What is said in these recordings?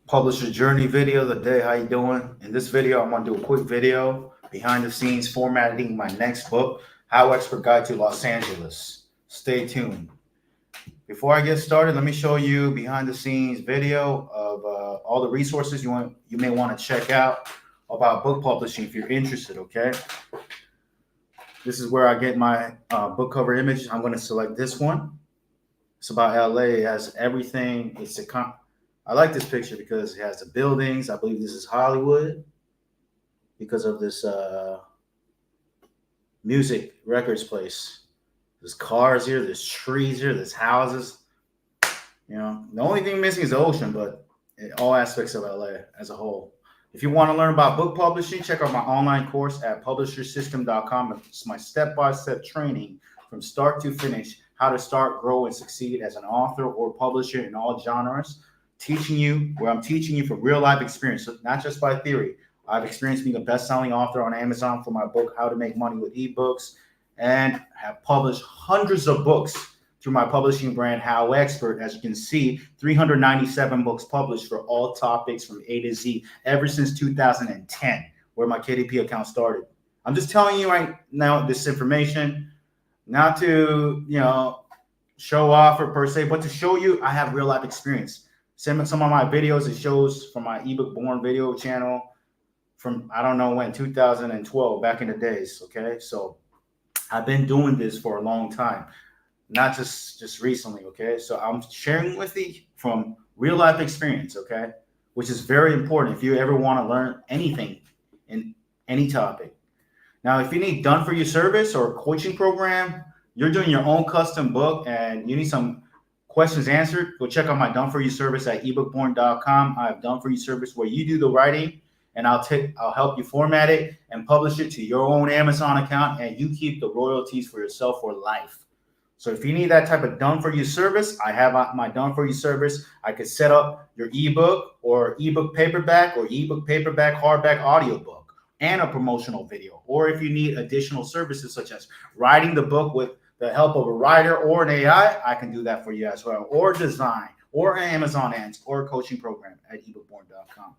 Publisher journey video of the day. How you doing? In this video, I'm gonna do a quick video behind the scenes formatting my next book, How Expert Guide to Los Angeles. Stay tuned. Before I get started, let me show you behind the scenes video of all the resources you may want to check out about book publishing if you're interested. Okay, this is where I get my book cover image. I'm going to select this one. It's about LA. It has everything. I like this picture because it has the buildings. I believe this is Hollywood because of this music records place. There's cars here. There's trees here. There's houses. The only thing missing is the ocean, but all aspects of LA as a whole. If you want to learn about book publishing, check out my online course at publishersystem.com. It's my step-by-step training from start to finish, how to start, grow, and succeed as an author or publisher in all genres. I'm teaching you from real life experience, not just by theory. I've experienced being a best-selling author on Amazon for my book, How to Make Money with eBooks, and have published hundreds of books through my publishing brand, HowExpert. As you can see, 397 books published for all topics from A to Z ever since 2010, where my KDP account started. I'm just telling you right now this information, not to show off or per se, but to show you I have real life experience. Some of my videos, it shows from my ebook born video channel from I don't know when, 2012, back in the days. Okay, so I've been doing this for a long time, not just recently. Okay, so I'm sharing with you from real life experience. Okay, which is very important if you ever want to learn anything in any topic. Now, if you need done for you service or coaching program, you're doing your own custom book and you need some questions answered, go check out my done for you service at ebookborn.com. I have done for you service where you do the writing and I'll help you format it and publish it to your own Amazon account, and you keep the royalties for yourself for life. So if you need that type of done for you service, I have my done for you service. I could set up your ebook or ebook paperback or ebook paperback hardback audiobook and a promotional video. Or if you need additional services such as writing the book with the help of a writer or an AI, I can do that for you as well. Or design, or Amazon ads, or a coaching program at ebookborn.com.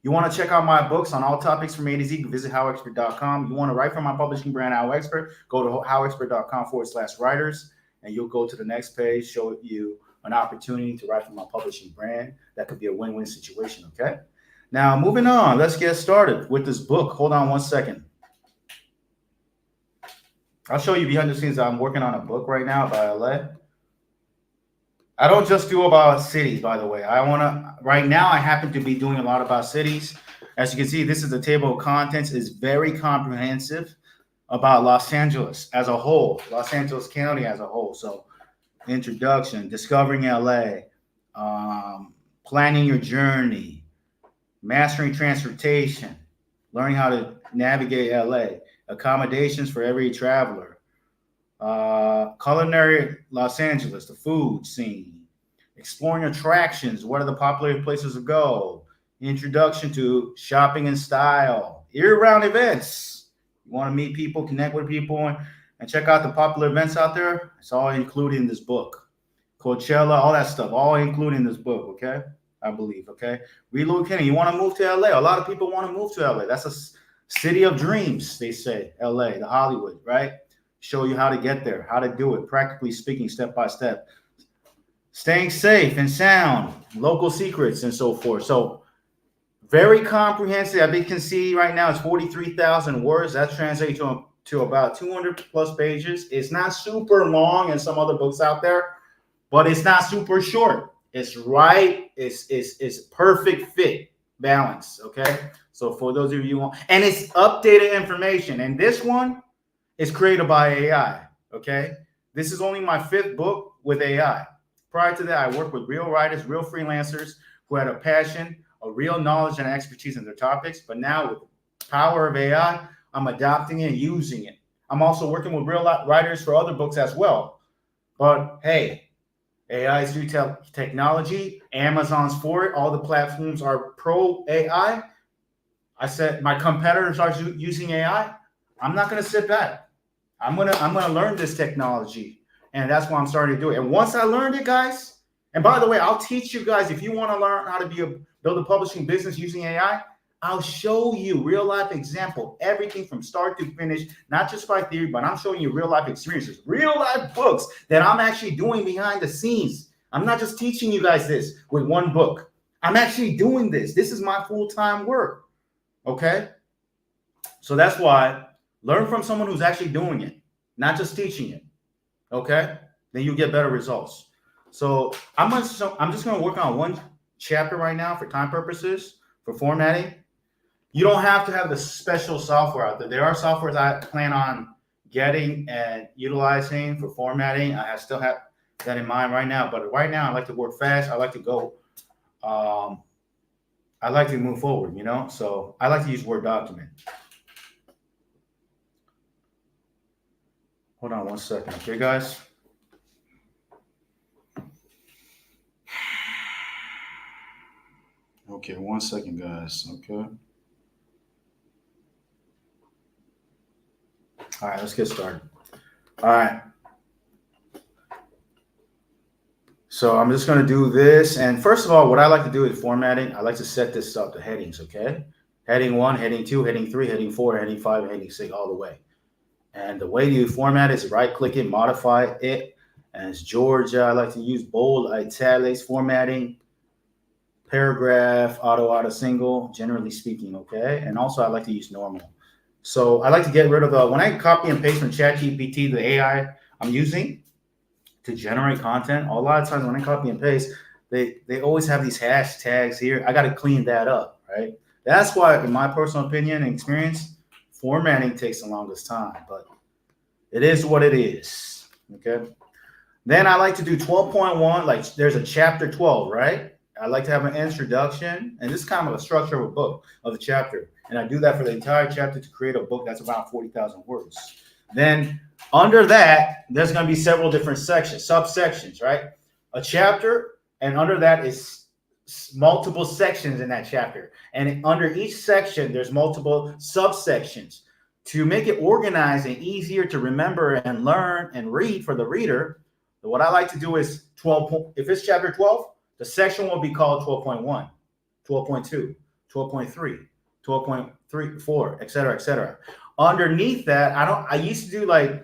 You want to check out my books on all topics from A to Z, visit HowExpert.com. You want to write for my publishing brand, HowExpert, go to HowExpert.com/writers, and you'll go to the next page, show you an opportunity to write for my publishing brand. That could be a win-win situation, okay? Now, moving on, let's get started with this book. Hold on one second. I'll show you behind the scenes. I'm working on a book right now about LA. I don't just do about cities, by the way. Right now, I happen to be doing a lot about cities. As you can see, this is the table of contents. It's very comprehensive about Los Angeles as a whole, Los Angeles County as a whole. So, introduction, discovering LA, planning your journey, mastering transportation, learning how to navigate LA, accommodations for every traveler, culinary Los Angeles, the food scene, exploring attractions, what are the popular places to go, introduction to shopping and style, year-round events. You want to meet people, connect with people, and check out the popular events out there. It's all included in this book. Coachella, all that stuff, all included in this book, okay? I believe, okay? Relocating, you want to move to LA. A lot of people want to move to LA. That's a city of dreams, they say, LA, the Hollywood, right? Show you how to get there, how to do it, practically speaking, step by step. Staying safe and sound, local secrets, and so forth. So very comprehensive. As you can see right now, it's 43,000 words. That translates to about 200 plus pages. It's not super long as some other books out there, but it's not super short. It's right. It's perfect fit, balance, okay? So for those of you and it's updated information. And this one is created by AI, okay? This is only my 5th book with AI. Prior to that, I worked with real writers, real freelancers who had a passion, a real knowledge and expertise in their topics. But now with the power of AI, I'm adopting it and using it. I'm also working with real writers for other books as well. But hey, AI is new technology. Amazon's for it. All the platforms are pro AI. I said my competitors are using AI. I'm not going to sit back. I'm gonna learn this technology, and that's why I'm starting to do it. And once I learned it, guys, And by the way, I'll teach you guys, if you want to learn how to build a publishing business using AI, I'll show you real life example, everything from start to finish, not just by theory, but I'm showing you real life experiences, real life books that I'm actually doing behind the scenes. I'm not just teaching you guys this with one book. I'm actually doing this. This is my full-time work. Okay? So that's why learn from someone who's actually doing it, not just teaching it. Okay? Then you get better results. So I'm just going to work on one chapter right now for time purposes, for formatting. You don't have to have the special software out there. There are softwares I plan on getting and utilizing for formatting. I still have that in mind right now. But right now, I like to work fast. I like to go. I like to move forward, you know. So I like to use Word document. Hold on one second, okay, guys. Okay, 1 second, guys. Okay. All right, let's get started. All right. So I'm just going to do this. And first of all, what I like to do is formatting. I like to set this up, the headings, okay? Heading 1, heading 2, heading 3, heading 4, heading 5, heading 6, all the way. And the way you format is right-click it, modify it. And it's Georgia. I like to use bold, italics, formatting, paragraph, auto single, generally speaking, okay? And also I like to use normal. So I like to get rid of when I copy and paste from ChatGPT, the AI I'm using to generate content, a lot of times when I copy and paste, they always have these hashtags here. I got to clean that up, right? That's why, in my personal opinion and experience, formatting takes the longest time, but it is what it is, okay? Then I like to do 12.1, like there's a chapter 12, right? I like to have an introduction, and this is kind of a structure of a book, of the chapter. And I do that for the entire chapter to create a book that's about 40,000 words. Then under that, there's going to be several different sections, subsections, right? A chapter, and under that is multiple sections in that chapter. And under each section, there's multiple subsections. To make it organized and easier to remember and learn and read for the reader, what I like to do is 12. If it's chapter 12, the section will be called 12.1, 12.2, 12.3, 12.34, et cetera, et cetera. Underneath that, I used to do like,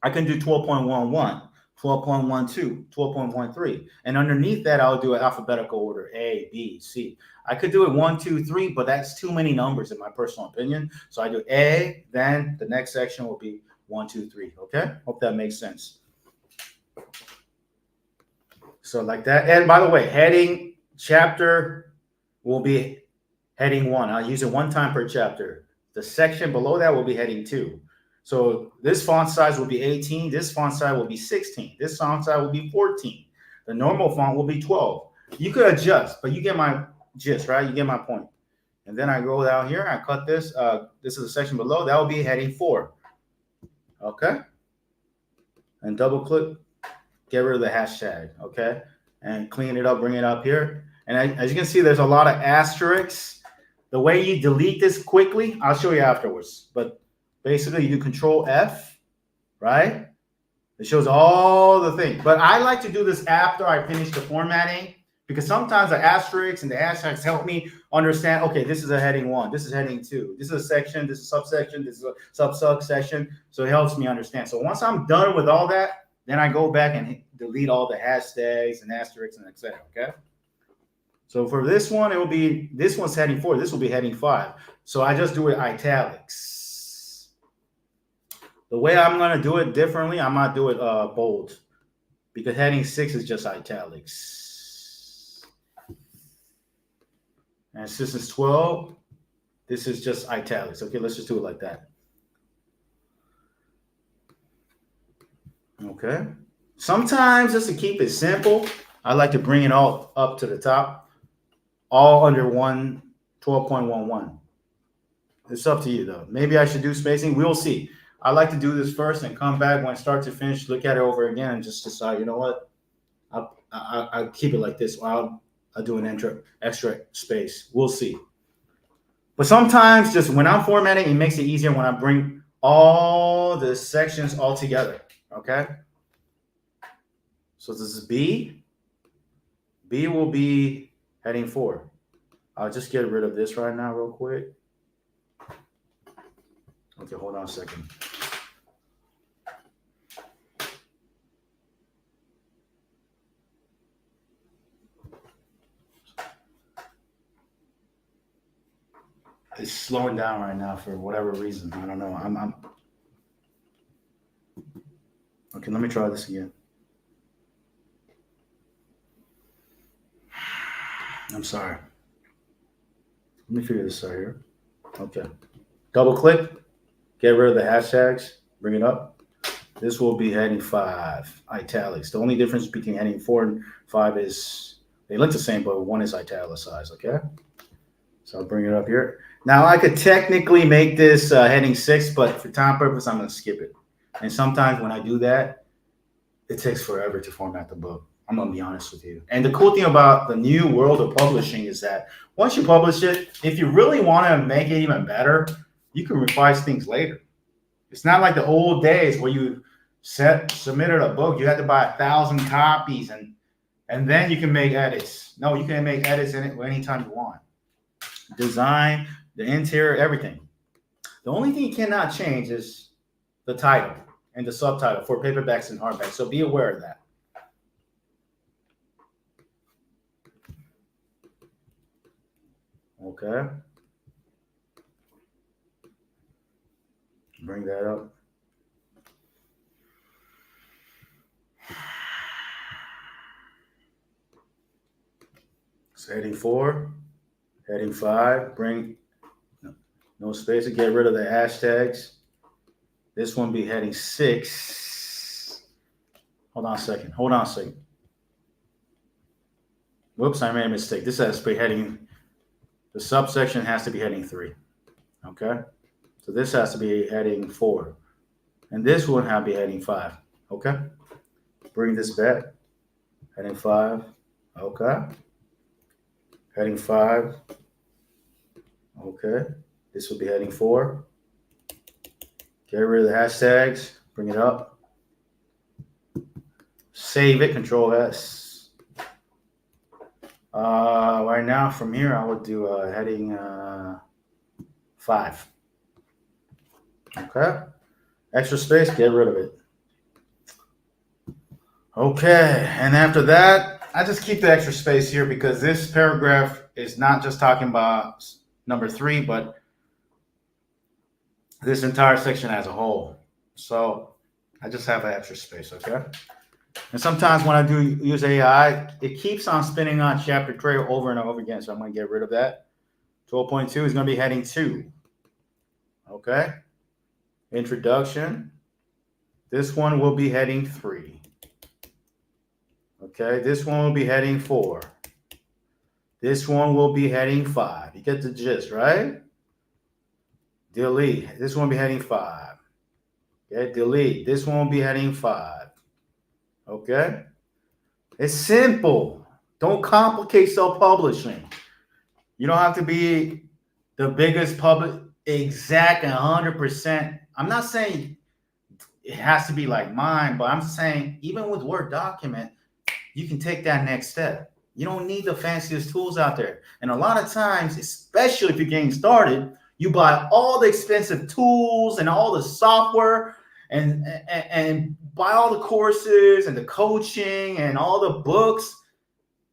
I can do 12.11, 12.12, 12.13. And underneath that, I'll do an alphabetical order, A, B, C. I could do it 1, 2, 3, but that's too many numbers in my personal opinion. So I do A, then the next section will be 1, 2, 3. Okay? Hope that makes sense. So like that. And by the way, heading chapter will be heading 1. I'll use it one time per chapter. The section below that will be heading 2. So this font size will be 18. This font size will be 16. This font size will be 14. The normal font will be 12. You could adjust, but you get my gist, right? You get my point. And then I go down here. I cut this. This is the section below. That will be heading 4. Okay. And double click. Get rid of the hashtag. Okay. And clean it up. Bring it up here. And as you can see, there's a lot of asterisks. The way you delete this quickly, I'll show you afterwards. But basically, you do Control F, right? It shows all the things. But I like to do this after I finish the formatting because sometimes the asterisks and the hashtags help me understand, okay, this is a heading 1. This is heading 2. This is a section. This is a subsection. This is a subsection. So it helps me understand. So once I'm done with all that, then I go back and delete all the hashtags and asterisks and etc. Okay? So for this one, it will be, this one's heading 4. This will be heading 5. So I just do it italics. The way I'm going to do it differently, I might do it bold because heading 6 is just italics. And since it's 12, this is just italics. Okay, let's just do it like that. Okay. Sometimes just to keep it simple, I like to bring it all up to the top, all under 12.11. It's up to you though. Maybe I should do spacing. We'll see. I like to do this first and come back when start to finish, look at it over again and just decide, you know what? I'll keep it like this. I'll do an extra space. We'll see. But sometimes just when I'm formatting, it makes it easier when I bring all the sections all together. Okay. So this is B. B will be heading 4. I'll just get rid of this right now real quick. Okay, hold on a second. It's slowing down right now for whatever reason. I don't know. I'm okay. Let me try this again. I'm sorry. Let me figure this out here. Okay. Double click. Get rid of the hashtags. Bring it up. This will be heading 5, italics. The only difference between heading 4 and 5 is they look the same, but one is italicized. Okay. So I'll bring it up here. Now I could technically make this heading 6, but for time purpose, I'm going to skip it. And sometimes when I do that, it takes forever to format the book. I'm going to be honest with you. And the cool thing about the new world of publishing is that once you publish it, if you really want to make it even better, you can revise things later. It's not like the old days where you submitted a book, you had to buy 1,000 copies and then you can make edits. No, you can make edits in it anytime you want. Design, the interior, everything. The only thing you cannot change is the title and the subtitle for paperbacks and hardbacks. So be aware of that. Okay. Bring that up. So heading 4, heading 5, bring no space to get rid of the hashtags. This one be heading 6. Hold on a second. Whoops, I made a mistake. This has to be heading, the subsection has to be heading 3. Okay. So this has to be heading 4. And this one has to be heading 5. Okay. Bring this back. Heading 5. Okay. Heading 5. Okay. This will be heading 4. Get rid of the hashtags. Bring it up. Save it. Control S. Right now, from here, I would do heading 5. Okay. Extra space. Get rid of it. Okay. And after that, I just keep the extra space here because this paragraph is not just talking about number 3, but this entire section as a whole. So I just have an extra space, okay? And sometimes when I do use AI, it keeps on spinning on chapter trail over and over again. So I'm going to get rid of that. 12.2 is going to be heading 2. Okay? Introduction. This one will be heading 3. Okay? This one will be heading 4. This one will be heading 5. You get the gist, right? Delete. This one will be heading 5. Okay, delete. This one will be heading 5. Okay? It's simple. Don't complicate self-publishing. You don't have to be the biggest public, exact 100%. I'm not saying it has to be like mine, but I'm saying even with Word document, you can take that next step. You don't need the fanciest tools out there. And a lot of times, especially if you're getting started, you buy all the expensive tools and all the software and buy all the courses and the coaching and all the books,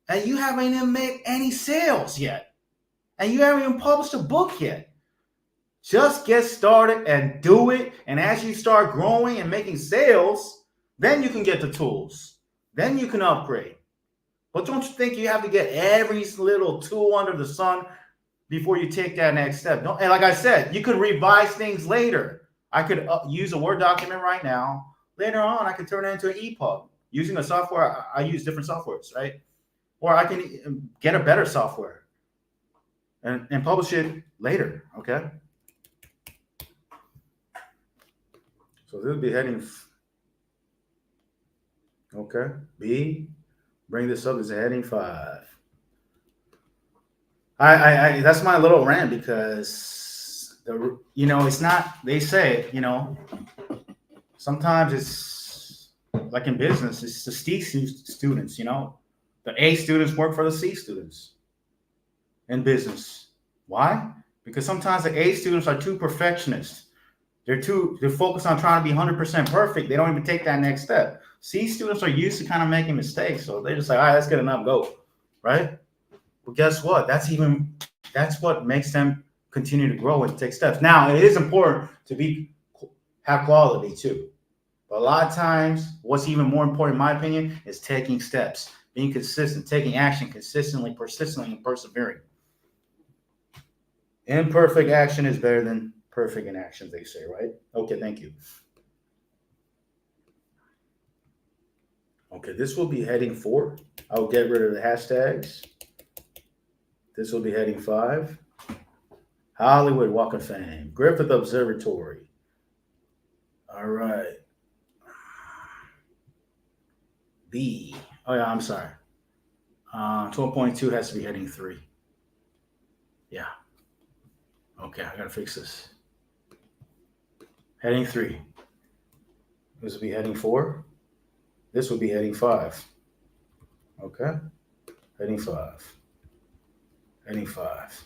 and you haven't even made any sales yet. And you haven't even published a book yet. Just get started and do it. And as you start growing and making sales, then you can get the tools. Then you can upgrade. But don't you think you have to get every little tool under the sun before you take that next step? And like I said, you could revise things later. I could use a Word document right now. Later on, I could turn it into an EPUB using a software. I use different softwares, right? Or I can get a better software and publish it later, okay? So this will be heading, okay, B, bring this up as a heading 5. I that's my little rant because it's not, they say, sometimes it's like in business, it's the students, The A students work for the C students in business. Why? Because sometimes the A students are too perfectionist. They're focused on trying to be 100% perfect. They don't even take that next step. C students are used to kind of making mistakes, so they're just like, all right, that's good enough, go, right? But guess what? That's what makes them continue to grow and take steps. Now, it is important to have quality too. But a lot of times, what's even more important, in my opinion, is taking steps, being consistent, taking action consistently, persistently, and persevering. Imperfect action is better than perfect inaction, they say, right? Okay, thank you. Okay, this will be heading 4. I'll get rid of the hashtags. This will be heading 5. Hollywood Walk of Fame, Griffith Observatory. All right. B. Oh, yeah, I'm sorry. 12.2 has to be heading 3. Yeah. Okay, I gotta fix this. Heading 3. This will be heading 4. This will be heading 5. Okay. Heading 5. Heading 5.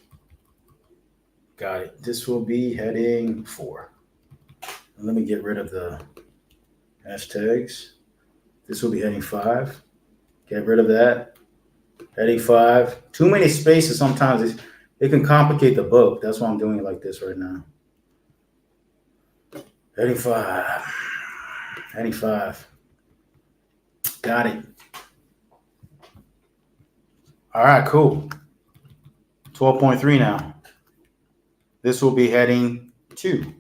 Got it. This will be heading 4. Let me get rid of the hashtags. This will be heading 5. Get rid of that. Heading 5. Too many spaces sometimes. It can complicate the book. That's why I'm doing it like this right now. Heading 5. Heading 5. Got it. All right, cool. 12.3 now. This will be heading 2.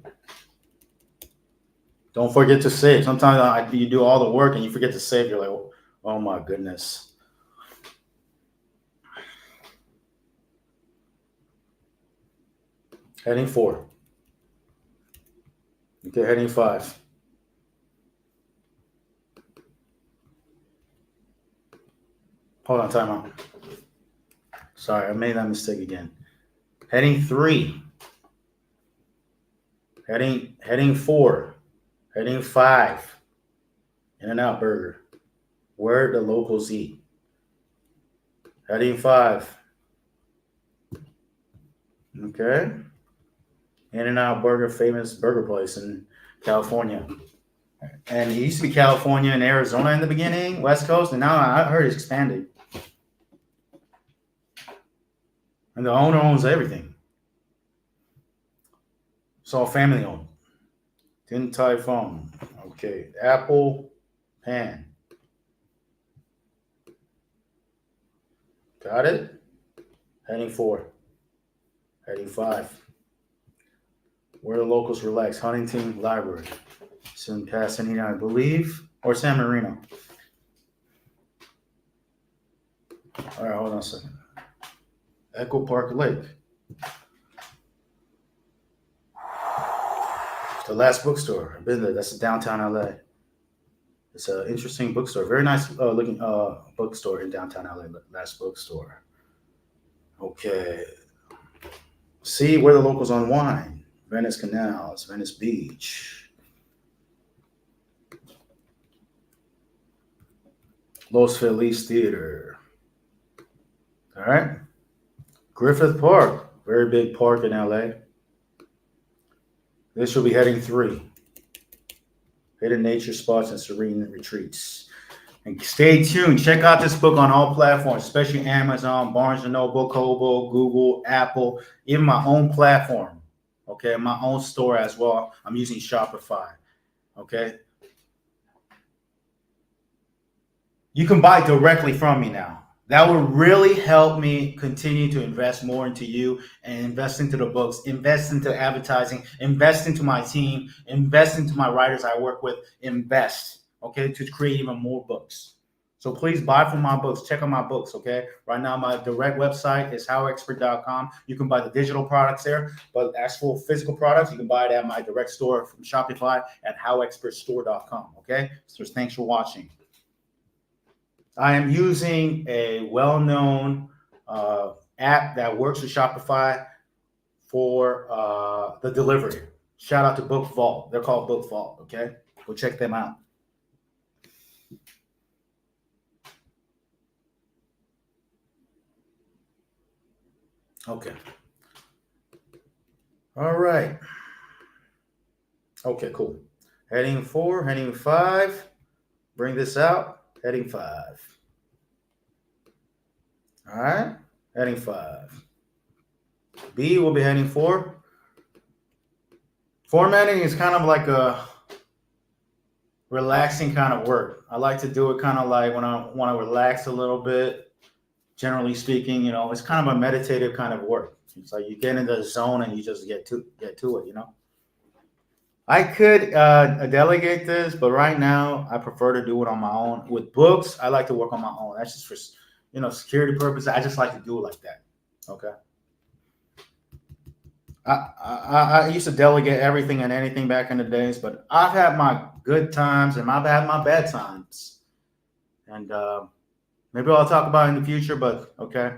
Don't forget to save. Sometimes you do all the work and you forget to save. You're like, oh my goodness. Heading 4. Okay, heading 5. Hold on, time out. Sorry, I made that mistake again. Heading 3. Heading 4. Heading 5. In-N-Out Burger. Where the locals eat. Heading 5. Okay. In-N-Out Burger, famous burger place in California. And it used to be California and Arizona in the beginning, West Coast, and now I heard it's expanded. And the owner owns everything. It's all family owned. Din Tai Fung. Okay. Apple Pan. Got it? Heading 4. Heading 5. Where the locals relax. Huntington Library. It's in Pasadena, I believe. Or San Marino. All right, hold on a second. Echo Park Lake. The Last Bookstore. I've been there. That's downtown LA. It's an interesting bookstore. Very nice looking bookstore in downtown LA. Last Bookstore. Okay. See where the locals unwind. Venice Canals, Venice Beach. Los Feliz Theater. All right. Griffith Park. Very big park in LA. This will be heading 3. Hidden nature spots and serene retreats. And stay tuned. Check out this book on all platforms, especially Amazon, Barnes & Noble, Kobo, Google, Apple, even my own platform. Okay, my own store as well. I'm using Shopify. Okay. You can buy directly from me now. That would really help me continue to invest more into you and invest into the books, invest into advertising, invest into my team, invest into my writers I work with, invest, okay, to create even more books. So please buy from my books. Check out my books, okay? Right now, my direct website is HowExpert.com. You can buy the digital products there, but actual physical products, you can buy it at my direct store from Shopify at HowExpertStore.com, okay? So thanks for watching. I am using a well-known app that works with Shopify for the delivery. Shout out to Book Vault. They're called Book Vault, okay? Go check them out. Okay. All right. Okay, cool. Heading 4, heading 5. Bring this out. Heading 5. All right. Heading 5. B will be heading 4. Formatting is kind of like a relaxing kind of work. I like to do it kind of like when I want to relax a little bit. Generally speaking, it's kind of a meditative kind of work. It's like you get into the zone and you just get to it. I could delegate this, but right now I prefer to do it on my own. With books, I like to work on my own. That's just for security purposes. I just like to do it like that. Okay. I used to delegate everything and anything back in the days, but I've had my good times and I've had my bad times, and maybe I'll talk about it in the future. But okay,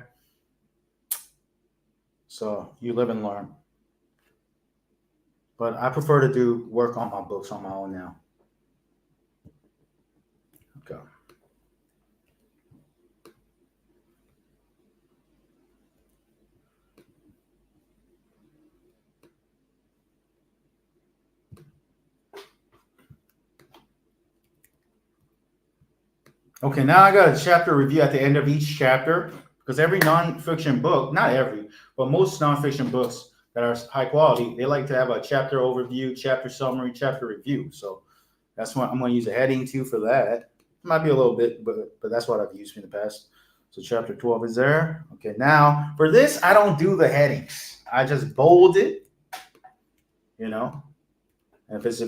so you live and learn. But I prefer to do work on my books on my own now. Okay. Okay, now I got a chapter review at the end of each chapter because every nonfiction book, not every, but most nonfiction books that are high quality, they like to have a chapter overview, chapter summary, chapter review. So that's what I'm going to use a heading to for that. It might be a little bit, but that's what I've used in the past. So chapter 12 is there. Okay, now for this, I don't do the headings. I just bold it, And if it's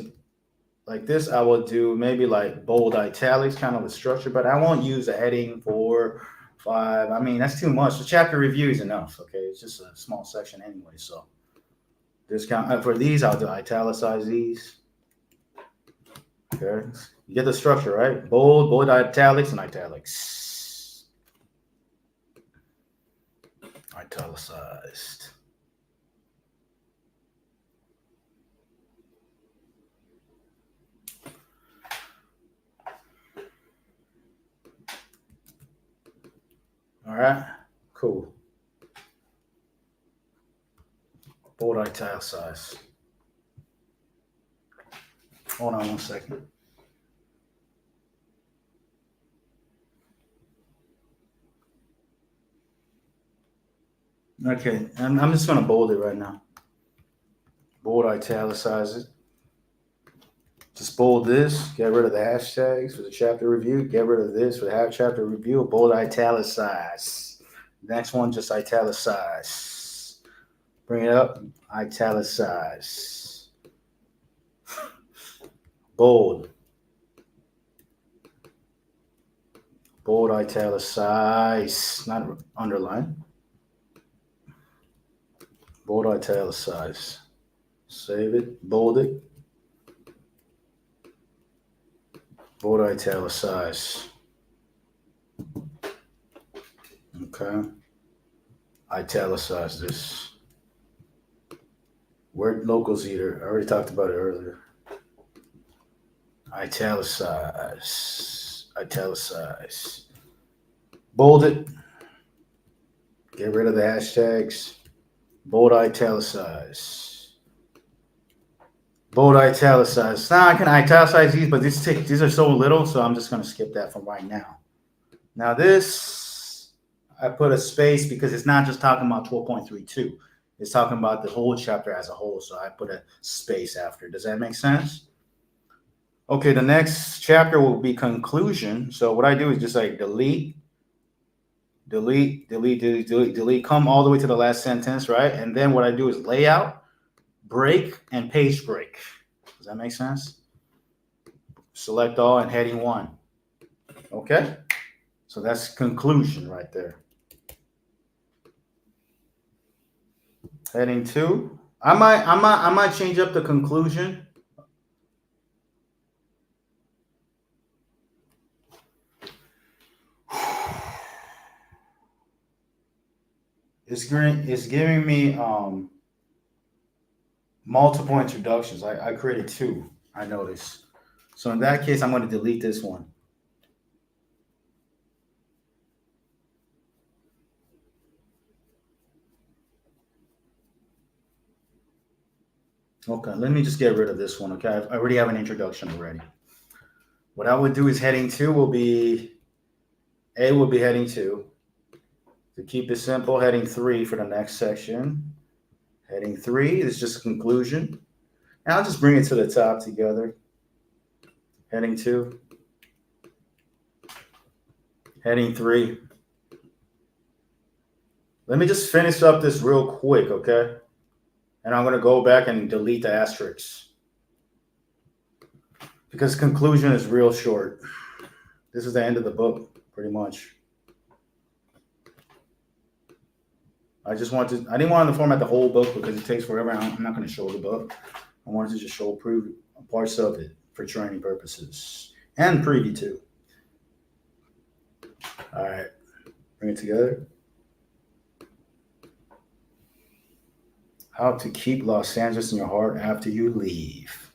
like this, I will do maybe like bold italics, kind of a structure, but I won't use a heading 4, 5. I mean, that's too much. The chapter review is enough. Okay, it's just a small section anyway. So this kind for these, I'll do italicize these. Okay, you get the structure, right? Bold italics, and italics. Italicized. All right, cool. Bold italicized. Hold on one second. Okay, I'm just going to bold it right now. Bold italicize it. Just bold this, get rid of the hashtags for the chapter review, get rid of this for the half chapter review, bold italicize. Next one, just italicize. Bring it up, italicize. Bold. Bold italicize, not underline. Bold italicize. Save it, bold it. Bold italicize. Okay. Italicize this. Word locals eater. I already talked about it earlier. Italicize. Italicize. Bold it. Get rid of the hashtags. Bold italicize. Bold italicize. Now I can italicize these, but these are so little, so I'm just going to skip that for right now. Now this, I put a space because it's not just talking about 12.32. It's talking about the whole chapter as a whole, so I put a space after. Does that make sense? Okay, the next chapter will be conclusion. So what I do is just like delete, come all the way to the last sentence, right? And then what I do is layout, break, and page break. Does that make sense? Select all and heading 1. Okay? So that's conclusion right there. Heading 2. I might change up the conclusion. It's giving me multiple introductions. I created 2, I noticed. So in that case, I'm going to delete this one. Okay, let me just get rid of this one. Okay, I already have an introduction already. What I would do is heading 2 will be A will be heading 2. To keep it simple, heading 3 for the next section. Heading 3 is just a conclusion. And I'll just bring it to the top together. Heading 2. Heading 3. Let me just finish up this real quick, okay? And I'm going to go back and delete the asterisks. Because conclusion is real short. This is the end of the book, pretty much. I didn't want to format the whole book because it takes forever. I'm not going to show the book. I wanted to just show parts of it for training purposes. And preview too. All right. Bring it together. How to keep Los Angeles in your heart after you leave.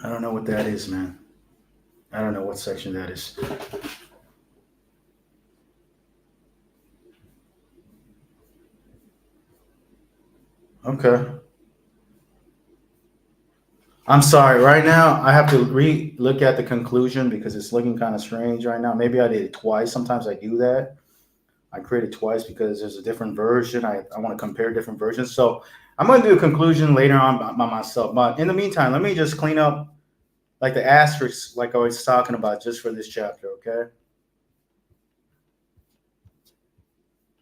I don't know what that is, man. I don't know what section that is. Okay. I'm sorry. Right now, I have to look at the conclusion because it's looking kind of strange right now. Maybe I did it twice. Sometimes I do that. I create it twice because there's a different version. I want to compare different versions. So I'm going to do a conclusion later on by myself. But in the meantime, let me just clean up like the asterisks like I was talking about just for this chapter, okay?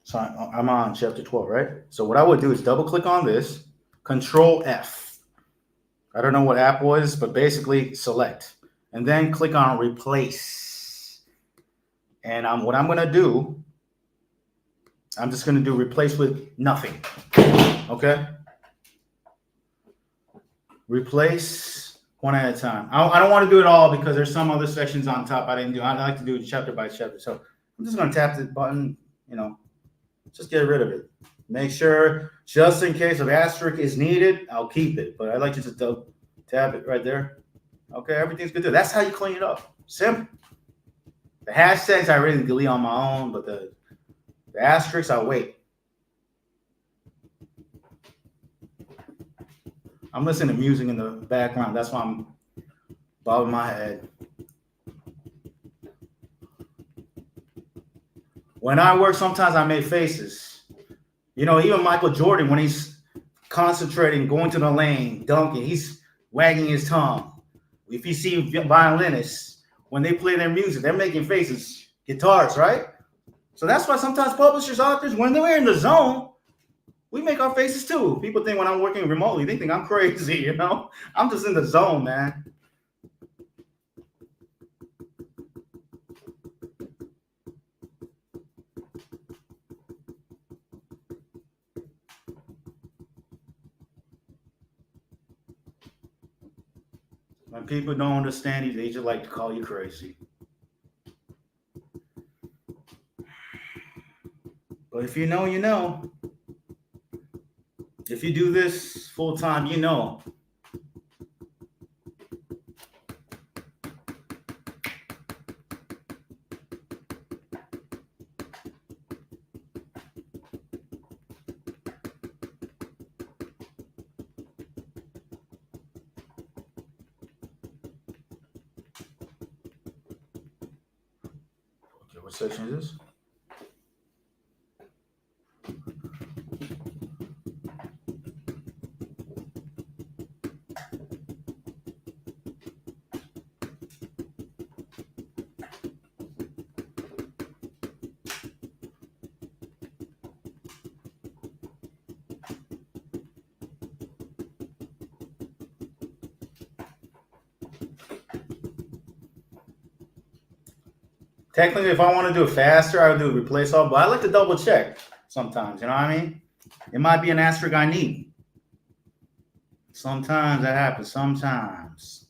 So I'm on chapter 12, right? So what I would do is double click on this, Control F. I don't know what Apple is, but basically select. And then click on Replace. And what I'm going to do, I'm just going to do replace with nothing, okay? Replace one at a time. I don't want to do it all because there's some other sections on top I didn't do. I like to do it chapter by chapter. So I'm just going to tap the button, just get rid of it. Make sure, just in case an asterisk is needed, I'll keep it. But I like to just tap it right there. Okay, everything's good there. That's how you clean it up. Simple. The hashtags I really delete on my own, but the asterisks I'll wait. I'm listening to music in the background. That's why I'm bobbing my head. When I work, sometimes I make faces. Even Michael Jordan, when he's concentrating, going to the lane, dunking, he's wagging his tongue. If you see violinists, when they play their music, they're making faces, guitars, right? So that's why sometimes publishers, authors, when they're in the zone, we make our faces too. People think when I'm working remotely, they think I'm crazy, I'm just in the zone, man. When people don't understand you, they just like to call you crazy. But if you know, you know. If you do this full time, you know. Okay, what section is this? Technically, if I want to do it faster, I would do replace all, but I like to double check sometimes, you know what I mean? It might be an asterisk I need. Sometimes that happens, sometimes.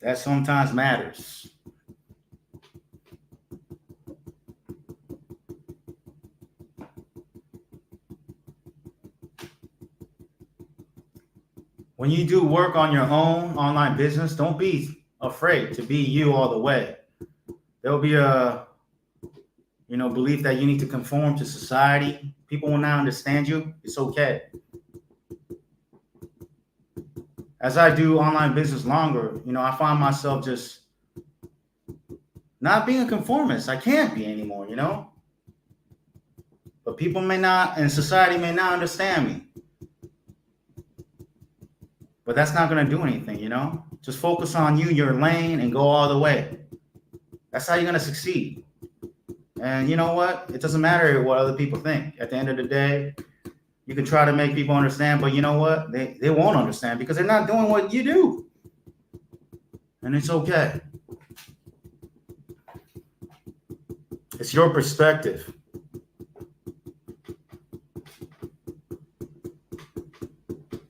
That sometimes matters. When you do work on your own online business, don't be afraid to be you all the way. There'll be belief that you need to conform to society. People will not understand you. It's okay. As I do online business longer, I find myself just not being a conformist. I can't be anymore, But people may not, and society may not understand me. But that's not going to do anything, Just focus on you, your lane, and go all the way. That's how you're going to succeed. And you know what? It doesn't matter what other people think. At the end of the day, you can try to make people understand, but you know what? They won't understand because they're not doing what you do. And it's okay. It's your perspective.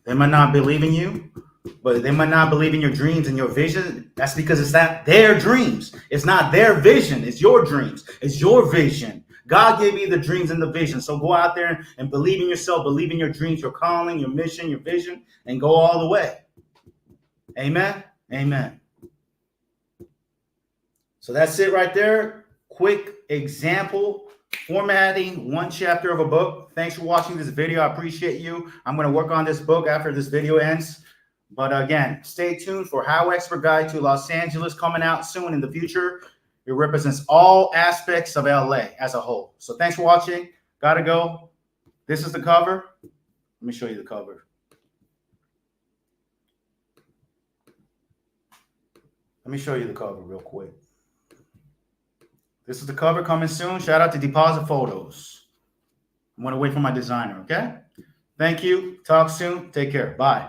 They might not believe in you, but they might not believe in your dreams and your vision. That's because it's not their dreams. It's not their vision. It's your dreams. It's your vision. God gave you the dreams and the vision. So go out there and believe in yourself, believe in your dreams, your calling, your mission, your vision, and go all the way. Amen. Amen. So that's it right there. Quick example, formatting one chapter of a book. Thanks for watching this video. I appreciate you. I'm going to work on this book after this video ends. But again, stay tuned for HowExpert Guide to Los Angeles coming out soon in the future. It represents all aspects of LA as a whole. So thanks for watching. Gotta go. This is the cover. Let me show you the cover. Let me show you the cover real quick. This is the cover coming soon. Shout out to Deposit Photos. I'm going to wait for my designer, okay? Thank you. Talk soon. Take care. Bye.